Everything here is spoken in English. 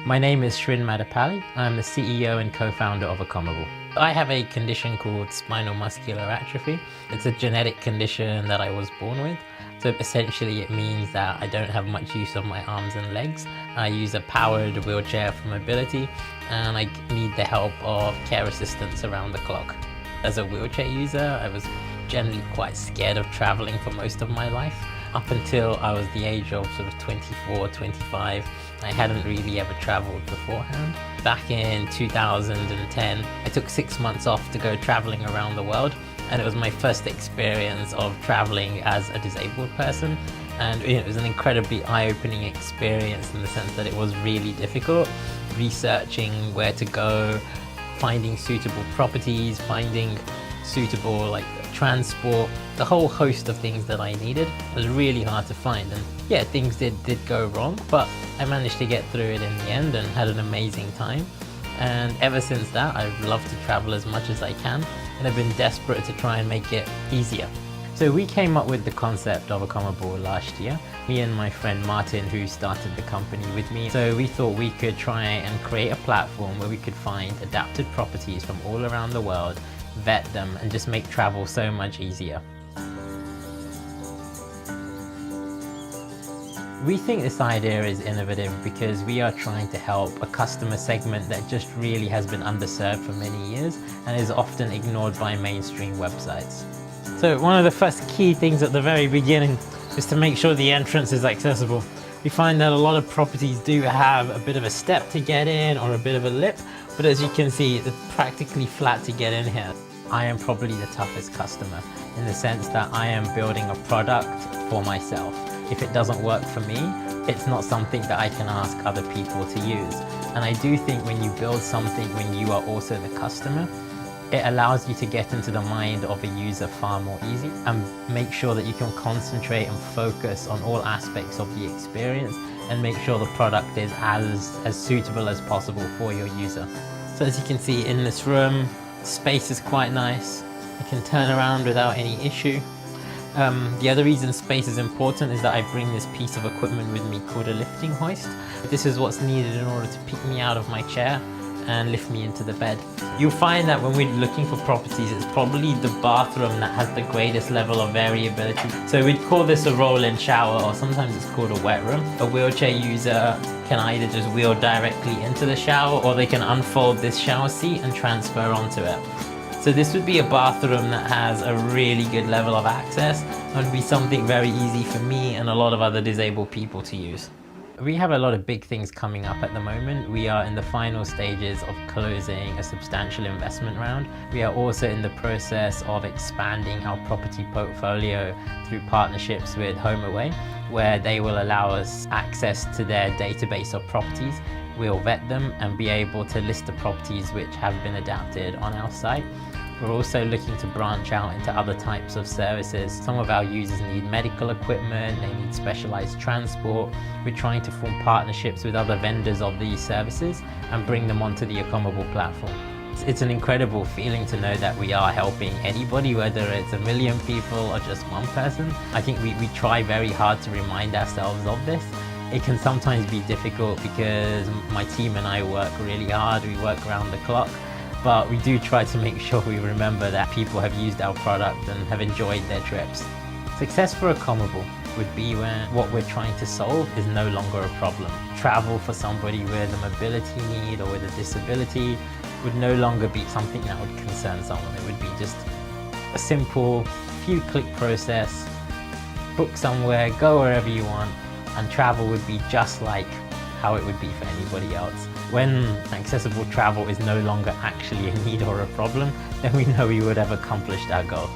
My name is Srin Madipalli. I'm the CEO and co-founder of Accomable. I have a condition called spinal muscular atrophy. It's a genetic condition that I was born with. So essentially it means that I don't have much use of my arms and legs. I use a powered wheelchair for mobility, and I need the help of care assistants around the clock. As a wheelchair user, I was generally quite scared of traveling for most of my life. Up until I was the age of sort of 24, 25, I hadn't really ever traveled beforehand. Back in 2010, I took 6 months off to go traveling around the world, and it was my first experience of traveling as a disabled person. And it was an incredibly eye-opening experience in the sense that it was really difficult researching where to go, finding suitable properties, finding suitable transport, the whole host of things that I needed was really hard to find. And yeah, things did go wrong, but I managed to get through it in the end and had an amazing time. And ever since that, I've loved to travel as much as I can, and I've been desperate to try and make it easier. So we came up with the concept of Accomable last year, me and my friend Martin, who started the company with me. So we thought we could try and create a platform where we could find adapted properties from all around the world, vet them, and just make travel so much easier. We think this idea is innovative because we are trying to help a customer segment that just really has been underserved for many years and is often ignored by mainstream websites. So one of the first key things at the very beginning is to make sure the entrance is accessible. We find that a lot of properties do have a bit of a step to get in or a bit of a lip, but as you can see, it's practically flat to get in here. I am probably the toughest customer in the sense that I am building a product for myself. If it doesn't work for me, it's not something that I can ask other people to use. And I do think when you build something when you are also the customer, it allows you to get into the mind of a user far more easy and make sure that you can concentrate and focus on all aspects of the experience and make sure the product is as suitable as possible for your user. So as you can see in this room, space is quite nice. I can turn around without any issue. The other reason space is important is that I bring this piece of equipment with me called a lifting hoist. This is what's needed in order to pick me out of my chair and lift me into the bed. You'll find that when we're looking for properties, it's probably the bathroom that has the greatest level of variability. So we'd call this a roll-in shower, or sometimes it's called a wet room. A wheelchair user can either just wheel directly into the shower, or they can unfold this shower seat and transfer onto it. So this would be a bathroom that has a really good level of access and would be something very easy for me and a lot of other disabled people to use. We have a lot of big things coming up at the moment. We are in the final stages of closing a substantial investment round. We are also in the process of expanding our property portfolio through partnerships with HomeAway, where they will allow us access to their database of properties. We'll vet them and be able to list the properties which have been adapted on our site. We're also looking to branch out into other types of services. Some of our users need medical equipment, they need specialized transport. We're trying to form partnerships with other vendors of these services and bring them onto the Accomable platform. It's an incredible feeling to know that we are helping anybody, whether it's 1 million people or just one person. I think we try very hard to remind ourselves of this. It can sometimes be difficult because my team and I work really hard, we work around the clock. But we do try to make sure we remember that people have used our product and have enjoyed their trips. Success for Accomable would be when what we're trying to solve is no longer a problem. Travel for somebody with a mobility need or with a disability would no longer be something that would concern someone. It would be just a simple few click process, book somewhere, go wherever you want, and travel would be just like how it would be for anybody else. When accessible travel is no longer actually a need or a problem, then we know we would have accomplished our goal.